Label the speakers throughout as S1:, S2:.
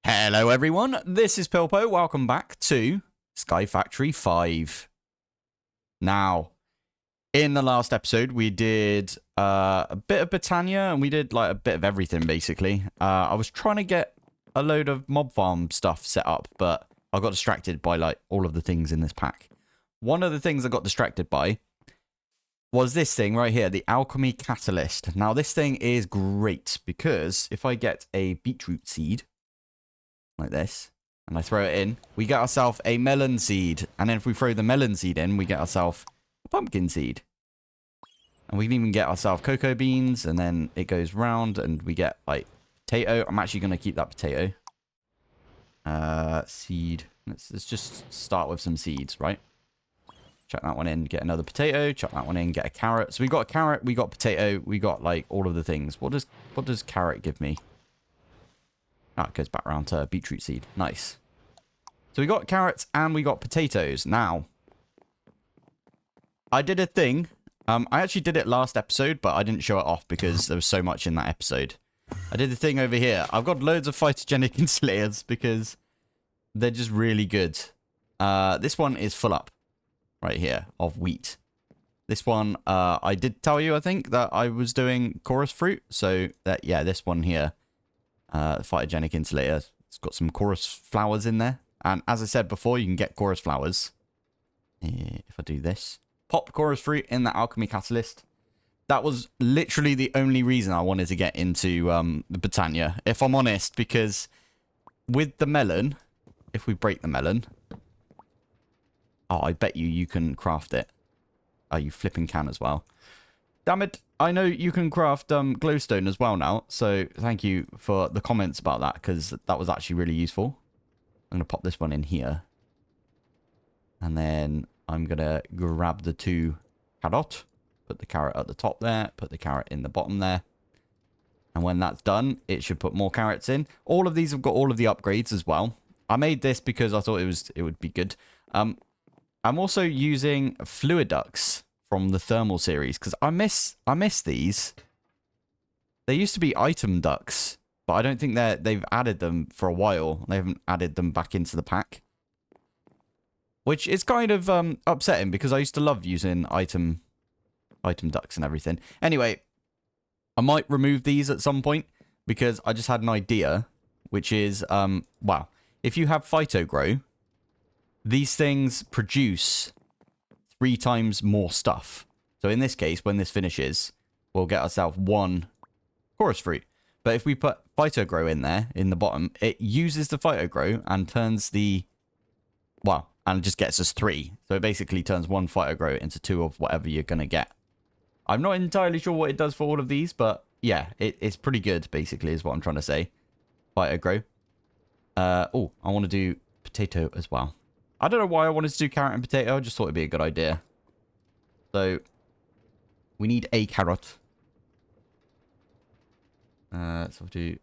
S1: Hello everyone, this is Pilpoh. Welcome back to SkyFactory 5. Now, in the last episode, we did a bit of Britannia, and we did like a bit of everything, basically. I was trying to get a load of mob farm stuff set up, but I got distracted by like all of the things in this pack. One of the things I got distracted by was this thing right here, the alchemy catalyst. Now, this thing is great because if I get a beetroot seed like this, and I throw it in, we get ourselves a melon seed. And then if we throw the melon seed in, we get ourselves a pumpkin seed. And we can even get ourselves cocoa beans, and then it goes round, and we get, like, potato. I'm actually going to keep that potato. Seed. Let's just start with some seeds, right? Chuck that one in, get another potato. Chuck that one in, get a carrot. So we got a carrot, we got potato, we got, like, all of the things. What does carrot give me? Oh, it goes back around to beetroot seed. Nice. So we got carrots and we got potatoes. Now, I did a thing. I actually did it last episode, but I didn't show it off because there was so much in that episode. I did the thing over here. I've got loads of phytogenic insulators because they're just really good. This one is full up right here of wheat. This one, I did tell you, I think, that I was doing chorus fruit. So, that yeah, this one here. Phytogenic insulator. It's got some chorus flowers in there. And as I said before, you can get chorus flowers. If I do this. Pop chorus fruit in the alchemy catalyst. That was literally the only reason I wanted to get into the Britannia. If I'm honest, because with the melon, if we break the melon. Oh, I bet you can craft it. Oh, you flipping can as well. Damn it. I know you can craft glowstone as well now, so thank you for the comments about that, because that was actually really useful. I'm going to pop this one in here. And then I'm going to grab the two carrot, put the carrot at the top there, put the carrot in the bottom there. And when that's done, it should put more carrots in. All of these have got all of the upgrades as well. I made this because I thought it would be good. I'm also using fluid ducts from the thermal series, because I miss these. They used to be item ducks, but I don't think they've added them for a while. They haven't added them back into the pack, which is kind of upsetting because I used to love using item ducks and everything. Anyway, I might remove these at some point because I just had an idea, which is wow, if you have phytogrow, these things produce 3 times more stuff. So in this case, when this finishes, we'll get ourselves 1 chorus fruit. But if we put phytogrow in there, in the bottom, it uses the phytogrow and turns the... Well, and it just gets us 3. So it basically turns 1 phytogrow into 2 of whatever you're going to get. I'm not entirely sure what it does for all of these, but yeah, it's pretty good, basically, is what I'm trying to say. Phytogrow. Oh, I want to do potato as well. I don't know why I wanted to do carrot and potato. I just thought it'd be a good idea. So, we need a carrot. So I'll do...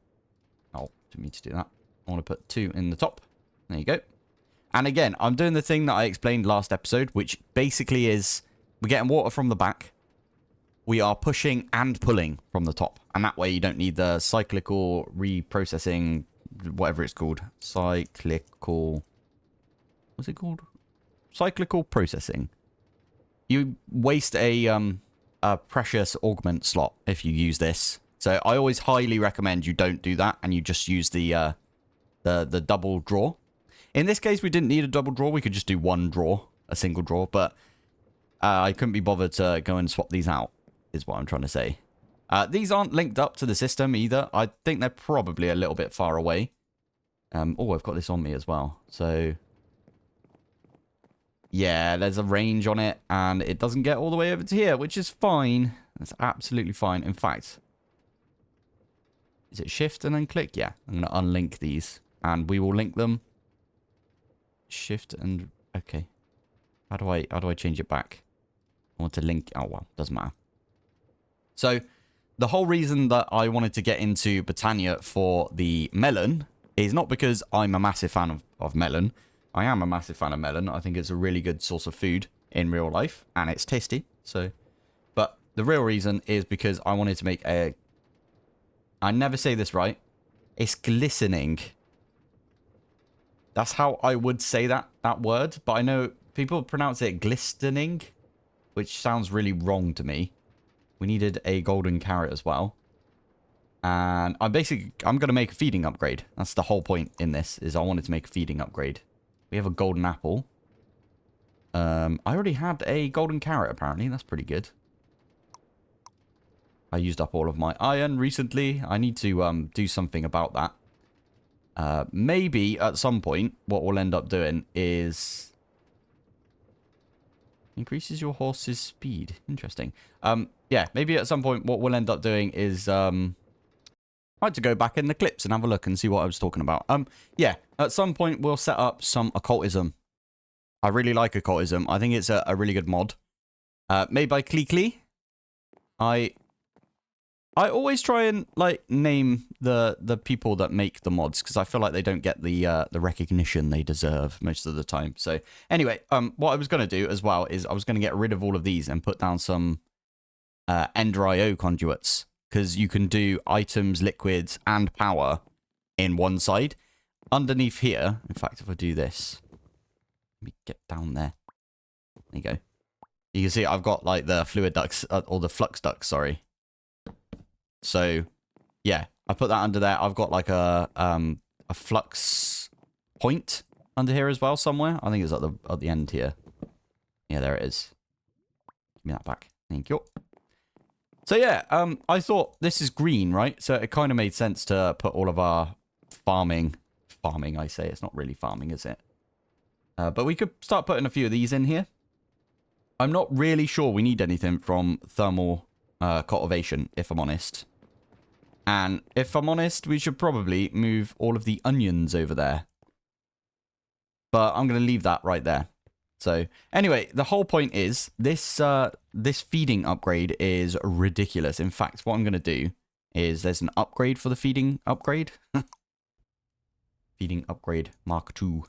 S1: Oh, didn't mean to do that. I want to put 2 in the top. There you go. And again, I'm doing the thing that I explained last episode, which basically is we're getting water from the back. We are pushing and pulling from the top. And that way you don't need the cyclical reprocessing, whatever it's called. Cyclical... What's it called? Cyclical processing. You waste a precious augment slot if you use this. So I always highly recommend you don't do that and you just use the double draw. In this case, we didn't need a double draw. We could just do one draw, a single draw. But I couldn't be bothered to go and swap these out, is what I'm trying to say. These aren't linked up to the system either. I think they're probably a little bit far away. Oh, I've got this on me as well. So... yeah, there's a range on it, and it doesn't get all the way over to here, which is fine. That's absolutely fine. In fact, is it shift and then click? Yeah, I'm going to unlink these, and we will link them. Shift and... okay. How do I change it back? I want to link... oh, well, doesn't matter. So, the whole reason that I wanted to get into Britannia for the melon is not because I'm a massive fan of melon. I am a massive fan of melon. I think it's a really good source of food in real life, and it's tasty. So, but the real reason is because I wanted to make a... I never say this right. It's glistening That's how I would say that word. But I know people pronounce it glistening, which sounds really wrong to me. We needed a golden carrot as well. And I'm going to make a feeding upgrade. That's the whole point in this, is I wanted to make a feeding upgrade. We have a golden apple. I already had a golden carrot, apparently. That's pretty good. I used up all of my iron recently. I need to do something about that. Maybe at some point, what we'll end up doing is... Increases your horse's speed. Interesting. Yeah, maybe at some point, what we'll end up doing is... I had to go back in the clips and have a look and see what I was talking about. Yeah, at some point, we'll set up some occultism. I really like occultism. I think it's a really good mod. Made by Kleekly. I always try and like name the people that make the mods because I feel like they don't get the recognition they deserve most of the time. So anyway, what I was going to do as well is I was going to get rid of all of these and put down some Ender IO conduits because you can do items, liquids, and power in one side. Underneath here, in fact, if I do this, let me get down there. There you go. You can see I've got like the fluid ducts or the flux ducts, sorry. So, yeah, I put that under there. I've got like a flux point under here as well somewhere. I think it's at the end here. Yeah, there it is. Give me that back. Thank you. So yeah, I thought this is green, right? So it kind of made sense to put all of our farming, I say. It's not really farming, is it? But we could start putting a few of these in here. I'm not really sure we need anything from thermal cultivation, if I'm honest. And if I'm honest, we should probably move all of the onions over there. But I'm going to leave that right there. So anyway, the whole point is this this feeding upgrade is ridiculous. In fact, what I'm going to do is there's an upgrade for the feeding upgrade. Feeding upgrade Mark II.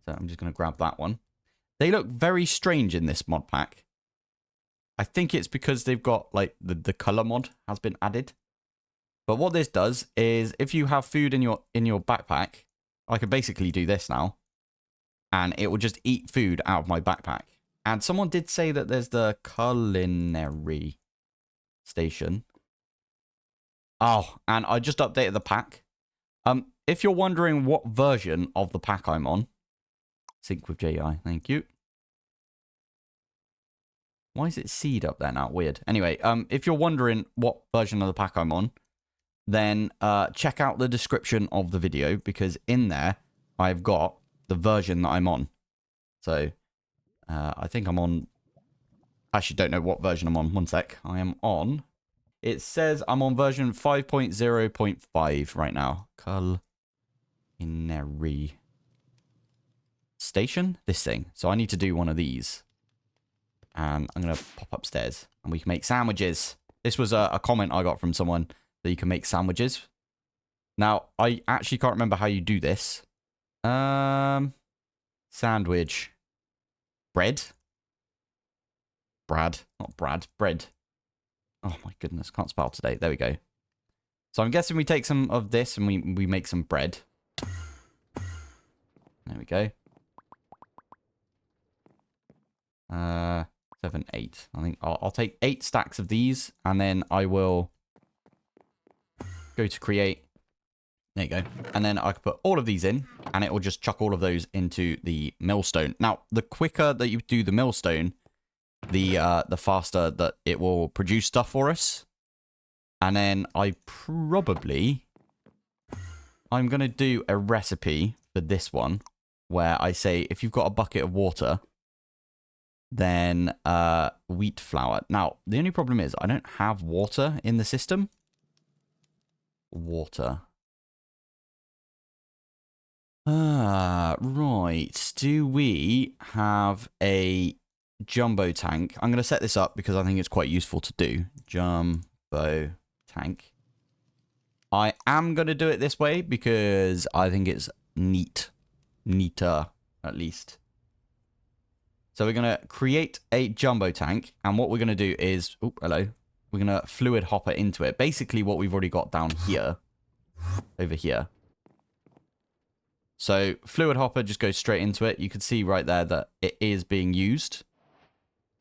S1: So I'm just going to grab that one. They look very strange in this mod pack. I think it's because they've got like the color mod has been added. But what this does is if you have food in your backpack, I can basically do this now. And it will just eat food out of my backpack. And someone did say that there's the culinary station. Oh, and I just updated the pack. If you're wondering what version of the pack I'm on, sync with JI, thank you. Why is it seed up there now? Weird. Anyway, if you're wondering what version of the pack I'm on, then check out the description of the video because in there I've got the version that I'm on. So I think I'm on... Actually, don't know what version I'm on. One sec. I am on... It says I'm on version 5.0.5 right now. Culinary station? This thing. So I need to do one of these. And I'm going to pop upstairs. And we can make sandwiches. This was a comment I got from someone that you can make sandwiches. Now, I actually can't remember how you do this. Sandwich. Bread? Brad. Not Brad. Bread. Oh my goodness. Can't spell today. There we go. So I'm guessing we take some of this and we make some bread. There we go. 7, 8. I think I'll take 8 stacks of these and then I will go to create. There you go. And then I can put all of these in and it will just chuck all of those into the millstone. Now, the quicker that you do the millstone, the faster that it will produce stuff for us. And then I'm going to do a recipe for this one where I say if you've got a bucket of water, then wheat flour. Now, the only problem is I don't have water in the system. Water. Right. Do we have a jumbo tank? I'm going to set this up because I think it's quite useful to do. Jumbo tank. I am going to do it this way because I think it's neat. Neater, at least. So we're going to create a jumbo tank. And what we're going to do is... Oh, hello. We're going to fluid hopper into it. Basically what we've already got down here. Over here. So fluid hopper just goes straight into it. You can see right there that it is being used.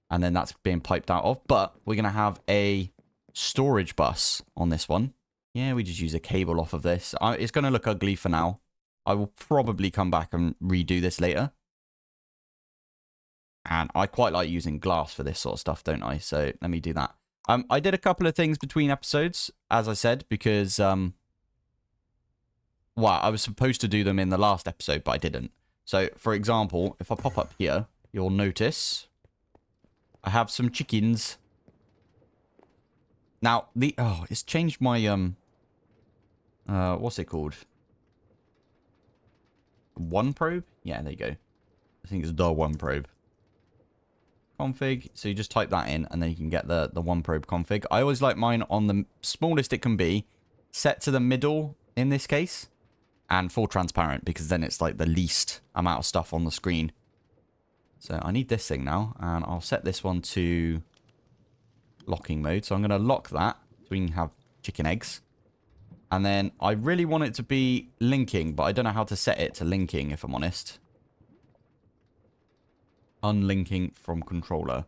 S1: And then that's being piped out of. But we're going to have a storage bus on this one. Yeah, we just use a cable off of this. It's going to look ugly for now. I will probably come back and redo this later. And I quite like using glass for this sort of stuff, don't I? So let me do that. I did a couple of things between episodes, as I said, because, well, I was supposed to do them in the last episode, but I didn't. So, for example, if I pop up here, you'll notice I have some chickens. Now, it's changed my, what's it called? One probe? Yeah, there you go. I think it's the one probe. Config. So you just type that in and then you can get the one probe config. I always like mine on the smallest it can be, set to the middle in this case, and full transparent because then it's like the least amount of stuff on the screen. So I need this thing now, and I'll set this one to locking mode. So I'm going to lock that so we can have chicken eggs. And then I really want it to be linking, but I don't know how to set it to linking if I'm honest. Unlinking from controller.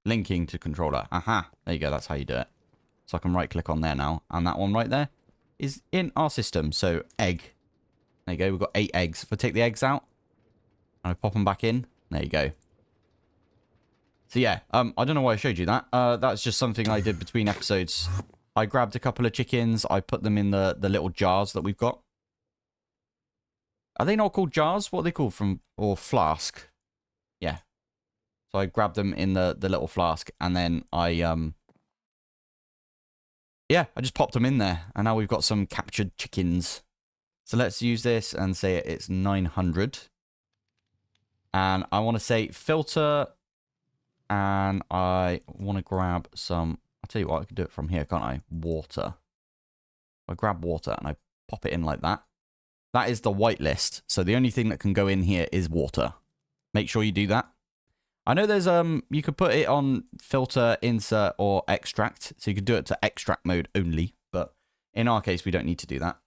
S1: Linking to controller. Aha. There you go. That's how you do it. So I can right click on there now. And that one right there is in our system. So egg. There you go. We've got 8 eggs. If I take the eggs out and I pop them back in. There you go. So yeah. I don't know why I showed you that. That's just something I did between episodes. I grabbed a couple of chickens. I put them in the little jars that we've got. Are they not called jars? What are they called? Or flask? Yeah. So I grabbed them in the little flask. And then yeah, I just popped them in there. And now we've got some captured chickens. So let's use this and say it's 900. And I want to say filter. And I want to grab some... I'll tell you what, I can do it from here, can't I? Water. I grab water and I pop it in like that. That is the whitelist. So the only thing that can go in here is water. Make sure you do that. I know there's, you could put it on filter, insert, or extract. So you could do it to extract mode only. But in our case, we don't need to do that.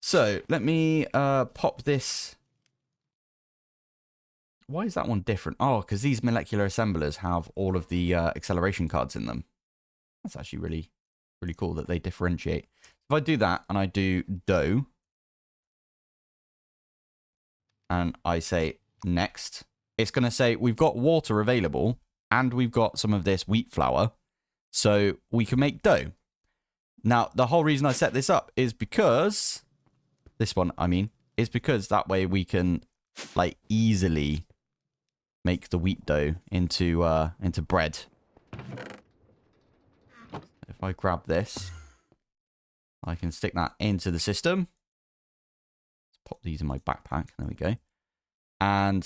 S1: So let me pop this... Why is that one different? Oh, because these molecular assemblers have all of the acceleration cards in them. That's actually really, really cool that they differentiate. If I do that and I do dough, and I say next, it's going to say we've got water available and we've got some of this wheat flour, so we can make dough. Now, the whole reason I set this up is because, this one, I mean, is because that way we can, like, easily make the wheat dough into bread. If I grab this, I can stick that into the system. Let's pop these in my backpack. There we go. And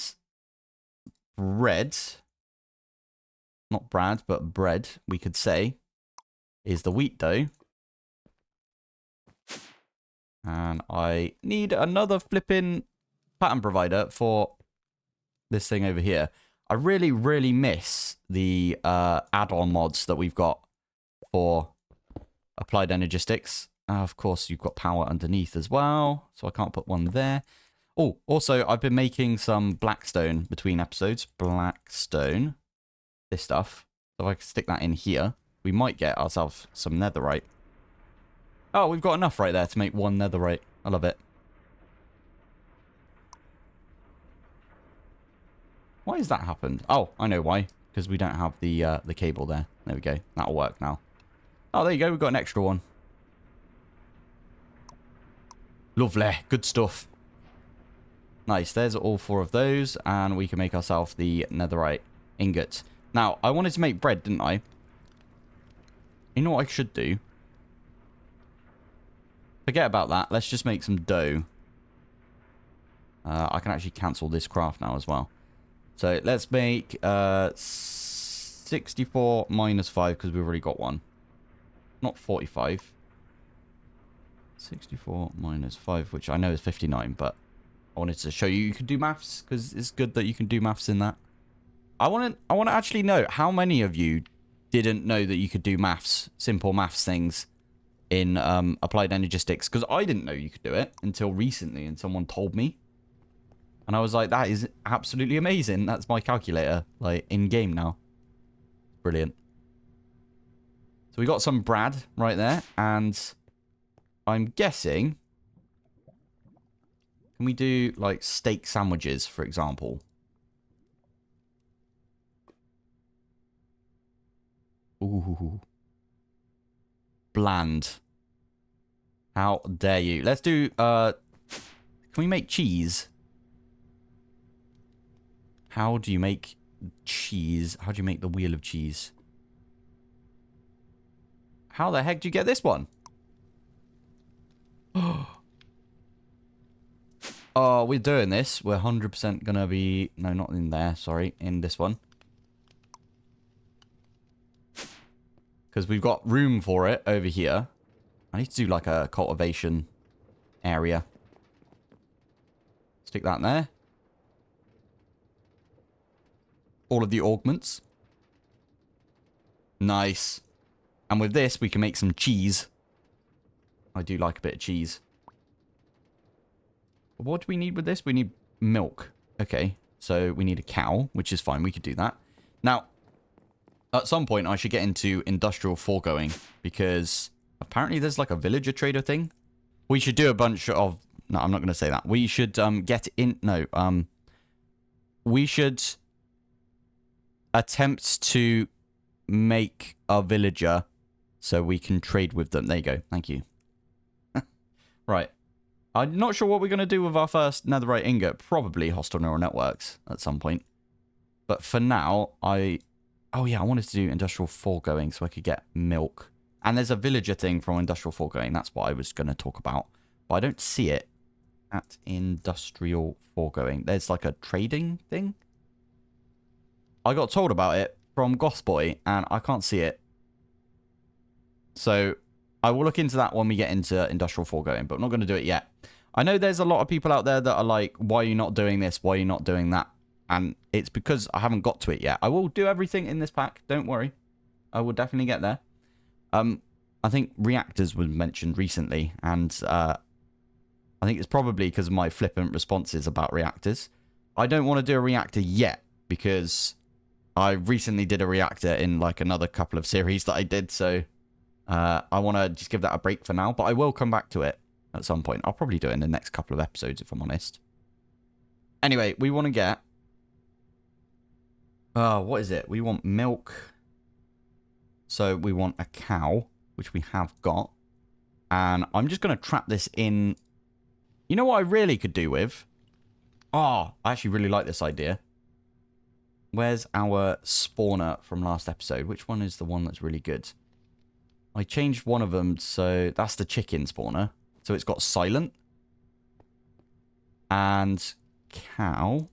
S1: bread, not Brad, but bread, we could say, is the wheat dough. And I need another flipping pattern provider for this thing over here. I really, really miss the add-on mods that we've got for applied energistics. Of course, you've got power underneath as well, so I can't put one there. Oh, also, I've been making some blackstone between episodes. Blackstone. This stuff. So if I can stick that in here, we might get ourselves some netherite. Oh, we've got enough right there to make one netherite. I love it. Why has that happened? Oh, I know why. Because we don't have the cable there. There we go. That'll work now. Oh, there you go. We've got an extra one. Lovely. Good stuff. Nice. There's all 4 of those. And we can make ourselves the netherite ingot. Now, I wanted to make bread, didn't I? You know what I should do? Forget about that. Let's just make some dough. I can actually cancel this craft now as well. So let's make 64 minus 5 because we've already got one. Not 45. 64 minus 5, which I know is 59, but I wanted to show you can do maths because it's good that you can do maths in that. I want to actually know how many of you didn't know that you could do maths, simple maths things in applied energistics, because I didn't know you could do it until recently, and someone told me, and I was like, that is absolutely amazing. That's my calculator, like, in game now. Brilliant. So we got some Brad right there, and I'm guessing, can we do like steak sandwiches, for example? Ooh. Bland. How dare you? Let's do, can we make cheese? How do you make cheese? How do you make the wheel of cheese? How the heck do you get this one? Oh, we're doing this. We're 100% gonna be... No, not in there. Sorry. In this one. Because we've got room for it over here. I need to do like a cultivation area. Stick that in there. All of the augments. Nice. And with this, we can make some cheese. I do like a bit of cheese. What do we need with this? We need milk. Okay. So we need a cow, which is fine. We could do that. Now, at some point, I should get into industrial foregoing, because apparently there's like a villager trader thing. We should do a bunch of... No, I'm not going to say that. We should get in... No. We should attempt to make a villager so we can trade with them. There you go. Thank you. Right. I'm not sure what we're going to do with our first netherite ingot. Probably hostile neural networks at some point. But for now, Oh, yeah, I wanted to do industrial foregoing so I could get milk. And there's a villager thing from industrial foregoing. That's what I was going to talk about. But I don't see it at industrial foregoing. There's like a trading thing. I got told about it from Gothboy, and I can't see it. So I will look into that when we get into industrial foregoing, but I'm not going to do it yet. I know there's a lot of people out there that are like, why are you not doing this? Why are you not doing that? And it's because I haven't got to it yet. I will do everything in this pack. Don't worry. I will definitely get there. I think reactors was mentioned recently. And I think it's probably because of my flippant responses about reactors. I don't want to do a reactor yet, because I recently did a reactor in like another couple of series that I did. So I want to just give that a break for now. But I will come back to it at some point. I'll probably do it in the next couple of episodes, if I'm honest. Anyway, we want to get... what is it? We want milk. So we want a cow, which we have got. And I'm just going to trap this in. You know what I really could do with? Oh, I actually really like this idea. Where's our spawner from last episode? Which one is the one that's really good? I changed one of them, so that's the chicken spawner. So it's got silent. And cow.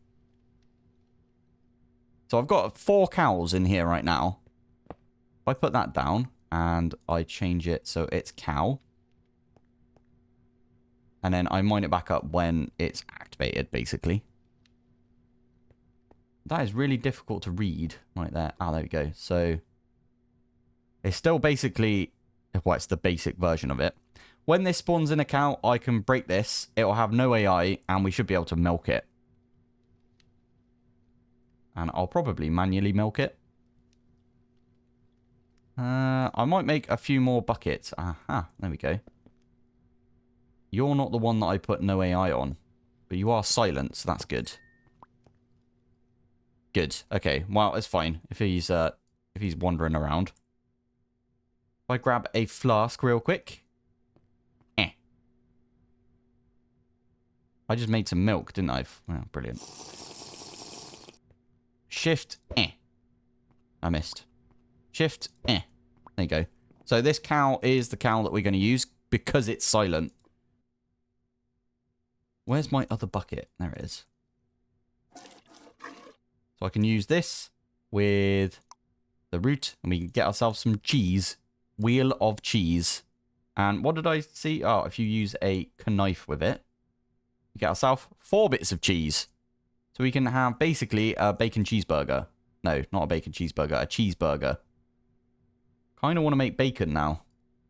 S1: So I've got 4 cows in here right now. If I put that down and I change it so it's cow. And then I mine it back up when it's activated, basically. That is really difficult to read right there. Ah, there we go. So it's still basically... Well, it's the basic version of it. When this spawns in a cow, I can break this. It will have no AI, and we should be able to milk it. And I'll probably manually milk it. I might make a few more buckets. Aha, there we go. You're not the one that I put no AI on. But you are silent, so that's good. Good. Okay, well, it's fine. If he's wandering around. If I grab a flask real quick. I just made some milk, didn't I? Oh, brilliant. Shift, I missed. Shift, There you go. So this cow is the cow that we're going to use because it's silent. Where's my other bucket? There it is. So I can use this with the root, and we can get ourselves some cheese. Wheel of cheese. And what did I see? Oh, if you use a knife with it, you get ourselves 4 bits of cheese. So we can have basically a bacon cheeseburger. No, not a bacon cheeseburger. A cheeseburger. Kind of want to make bacon now.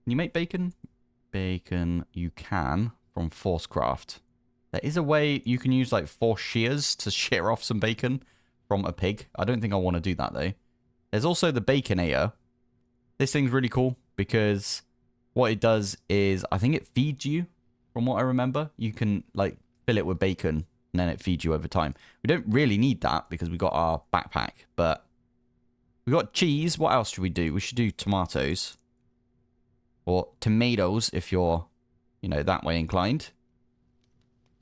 S1: Can you make bacon? Bacon, you can from Forcecraft. There is a way you can use like force shears to shear off some bacon from a pig. I don't think I want to do that though. There's also the Baconator. This thing's really cool because what it does is I think it feeds you from what I remember. You can like fill it with bacon and then it feeds you over time. We don't really need that because we got our backpack, but we got cheese. What else should we do? We should do tomatoes or tomatoes if you're, you know, that way inclined.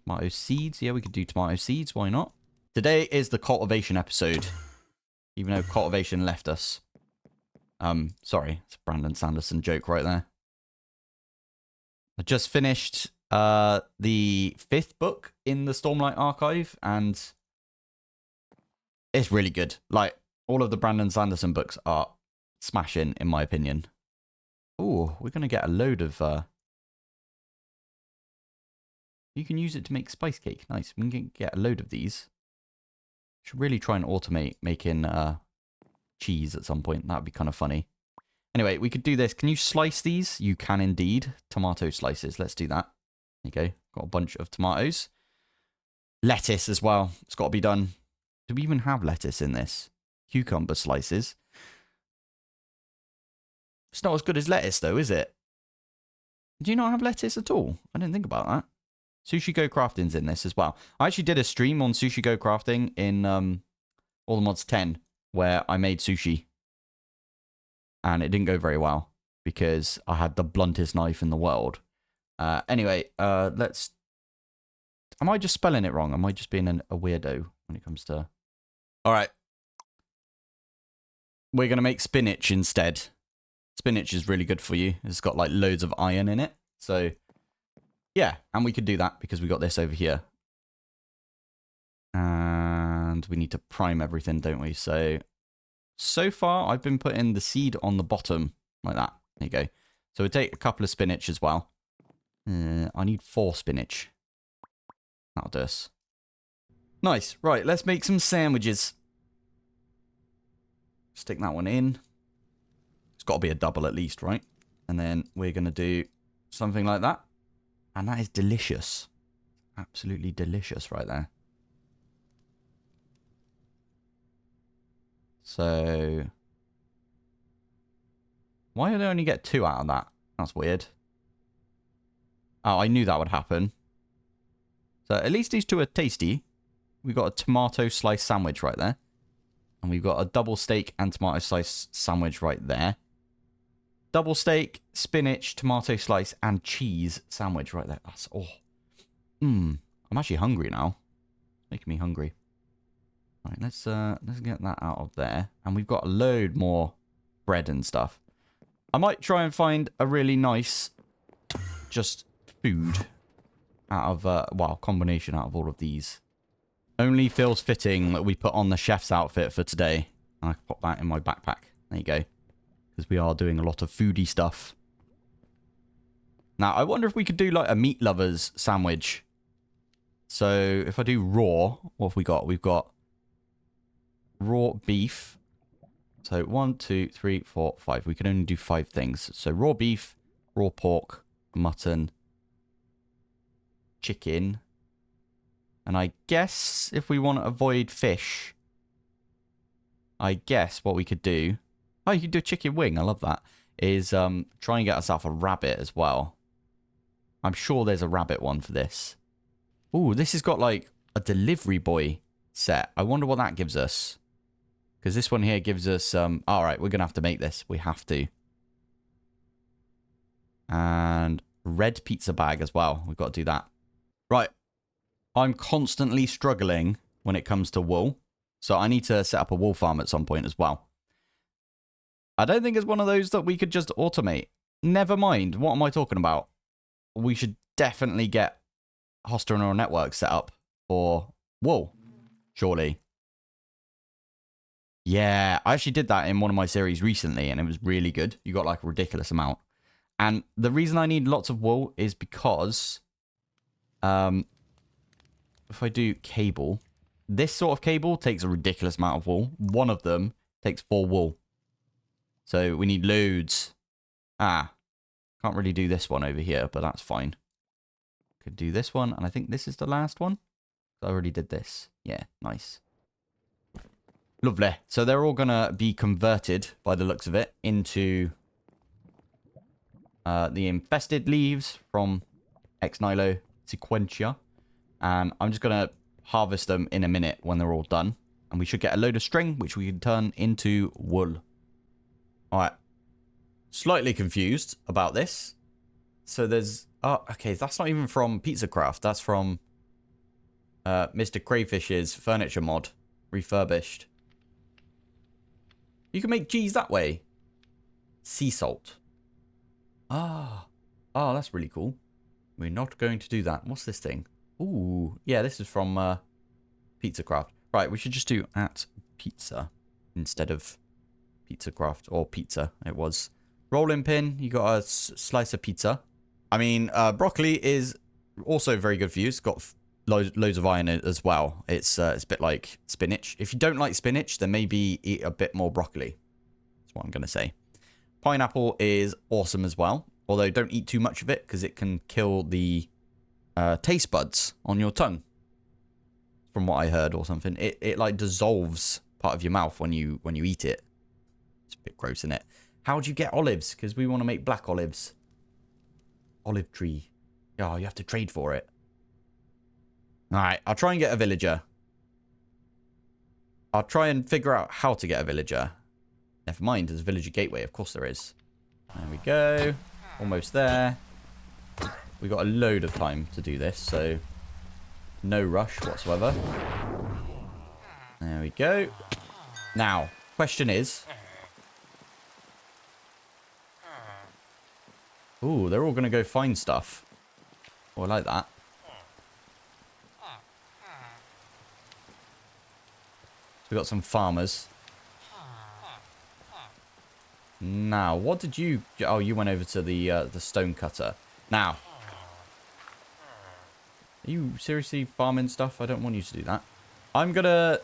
S1: Tomato seeds. Yeah, we could do tomato seeds. Why not? Today is the cultivation episode. Even though cultivation left us. Sorry. It's a Brandon Sanderson joke right there. I just finished the 5th book in the Stormlight Archive. And it's really good. Like, all of the Brandon Sanderson books are smashing, in my opinion. Ooh, we're going to get a load of... You can use it to make spice cake. Nice. We can get a load of these. Should really try and automate making cheese at some point. That would be kind of funny. Anyway, we could do this. Can you slice these? You can indeed. Tomato slices. Let's do that. There you go. Got a bunch of tomatoes. Lettuce as well. It's got to be done. Do we even have lettuce in this? Cucumber slices. It's not as good as lettuce though, is it? Do you not have lettuce at all? I didn't think about that. Sushi Go Crafting's in this as well. I actually did a stream on Sushi Go Crafting in All the Mods 10 where I made sushi. And it didn't go very well because I had the bluntest knife in the world. Anyway, let's... Am I just spelling it wrong? Am I just being a weirdo when it comes to... All right. We're going to make spinach instead. Spinach is really good for you. It's got like loads of iron in it. So... Yeah, and we could do that because we got this over here. And we need to prime everything, don't we? So far, I've been putting the seed on the bottom like that. There you go. So we'll take a couple of spinach as well. I need 4 spinach. That'll do us. Nice. Right, let's make some sandwiches. Stick that one in. It's got to be a double at least, right? And then we're going to do something like that. And that is delicious. Absolutely delicious right there. So... Why did I only get 2 out of that? That's weird. Oh, I knew that would happen. So at least these 2 are tasty. We've got a tomato slice sandwich right there. And we've got a double steak and tomato slice sandwich right there. Double steak, spinach, tomato slice, and cheese sandwich right there. That's I'm actually hungry now. It's making me hungry. Right, let's get that out of there. And we've got a load more bread and stuff. I might try and find a really nice just food out of well, combination out of all of these. Only feels fitting that we put on the chef's outfit for today. And I can pop that in my backpack. There you go. Because we are doing a lot of foodie stuff. Now, I wonder if we could do like a meat lovers sandwich. So, if I do raw, what have we got? We've got raw beef. So, 1, 2, 3, 4, 5. We can only do 5 things. So, raw beef, raw pork, mutton, chicken. And I guess if we want to avoid fish, I guess what we could do... Oh, you can do a chicken wing. I love that. Is try and get ourselves a rabbit as well. I'm sure there's a rabbit one for this. Ooh, this has got like a delivery boy set. I wonder what that gives us. Because this one here gives us... all right, we're going to have to make this. We have to. And red pizza bag as well. We've got to do that. Right. I'm constantly struggling when it comes to wool. So I need to set up a wool farm at some point as well. I don't think it's one of those that we could just automate. Never mind. What am I talking about? We should definitely get hoster neural network set up for wool. Surely. Yeah, I actually did that in one of my series recently, and it was really good. You got like a ridiculous amount. And the reason I need lots of wool is because... if I do cable... this sort of cable takes a ridiculous amount of wool. One of them takes 4 wool. So we need loads. Ah, can't really do this one over here, but that's fine. Could do this one, and I think this is the last one. I already did this. Yeah, nice. Lovely. So they're all going to be converted, by the looks of it, into the infested leaves from Ex Nihilo Sequentia. And I'm just going to harvest them in a minute when they're all done. And we should get a load of string, which we can turn into wool. All right. Slightly confused about this. So there's... Oh, okay. That's not even from Pizza Craft. That's from Mr. Crayfish's furniture mod. Refurbished. You can make cheese that way. Sea salt. Ah. Oh, that's really cool. We're not going to do that. What's this thing? Ooh. Yeah, this is from Pizza Craft. Right, we should just do at pizza instead of Pizza Craft. Or pizza, it was. Rolling pin. You got a slice of pizza. I mean, broccoli is also very good for you. It's got loads of iron in it as well. It's a bit like spinach. If you don't like spinach, then maybe eat a bit more broccoli. That's what I'm going to say. Pineapple is awesome as well. Although don't eat too much of it because it can kill the taste buds on your tongue. From what I heard or something. It like dissolves part of your mouth when you eat it. It's a bit gross, isn't it? How do you get olives? Because we want to make black olives. Olive tree. Oh, you have to trade for it. Alright, I'll try and get a villager. I'll try and figure out how to get a villager. Never mind, there's a villager gateway. Of course there is. There we go. Almost there. We got a load of time to do this, so no rush whatsoever. There we go. Now, question is... Ooh, they're all going to go find stuff. Oh, I like that. We got some farmers. Now, what did you... Oh, you went over to the stone cutter. Now. Are you seriously farming stuff? I don't want you to do that. I'm going to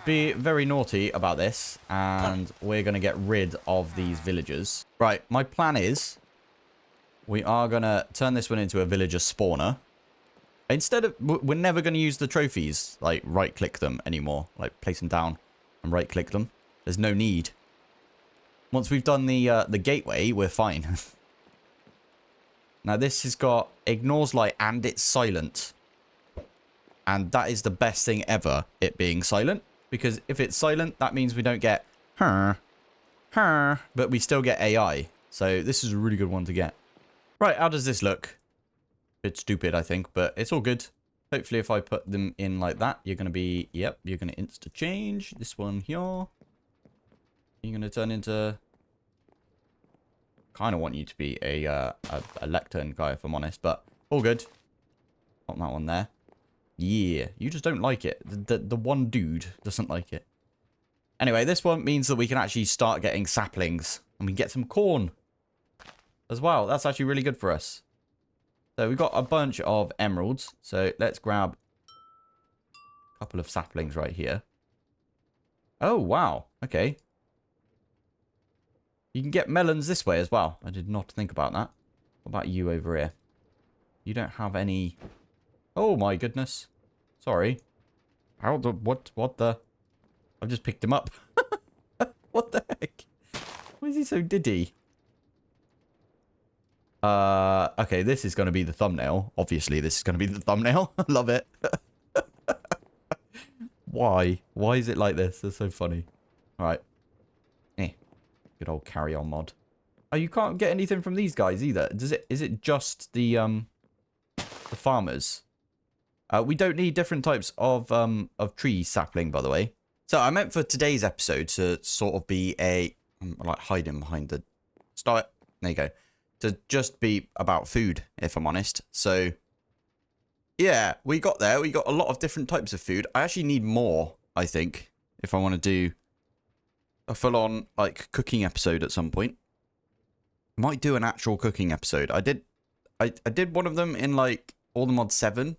S1: be very naughty about this. And we're going to get rid of these villagers. Right, my plan is... We are going to turn this one into a villager spawner. Instead of... We're never going to use the trophies. Like, right-click them anymore. Like, place them down and right-click them. There's no need. Once we've done the gateway, we're fine. Now, this has got ignores light and it's silent. And that is the best thing ever, it being silent. Because if it's silent, that means we don't get... But we still get AI. So, this is a really good one to get. Right, how does this look? Bit stupid, I think, but it's all good. Hopefully, if I put them in like that, you're going to be... Yep, you're going to insta-change. This one here. You're going to turn into... Kind of want you to be a lectern guy, if I'm honest, but all good. Put that one there. Yeah, you just don't like it. The one dude doesn't like it. Anyway, this one means that we can actually start getting saplings. And we can get some corn as well. That's actually really good for us. So we've got a bunch of emeralds. So let's grab a couple of saplings right here. Oh, wow. Okay. You can get melons this way as well. I did not think about that. What about you over here? You don't have any... Oh, my goodness. Sorry. How the... What the... I've just picked him up. What the heck? Why is he so diddy? Okay, this is going to be the thumbnail. Obviously, this is going to be the thumbnail. I love it. Why? Why is it like this? That's so funny. All right. Good old carry-on mod. Oh, you can't get anything from these guys either. Is it just the farmers? We don't need different types of tree sapling, by the way. So I meant for today's episode to sort of be a... like hiding behind the... Start. There you go. To just be about food, if I'm honest. So, yeah, we got there. We got a lot of different types of food. I actually need more, I think, if I want to do a full-on, like, cooking episode at some point. Might do an actual cooking episode. I did one of them in, like, All the Mod 7,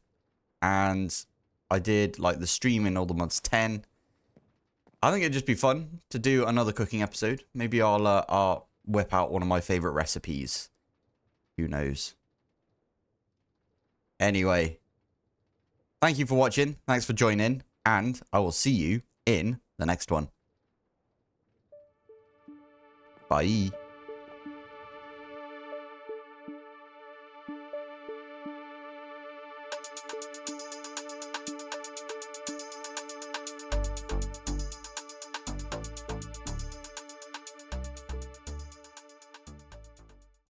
S1: and I did like the stream in all the mods 10. I think it'd just be fun to do another cooking episode. Maybe I'll whip out one of my favorite recipes. Who knows? Anyway, thank you for watching. Thanks for joining. And I will see you in the next one. Bye.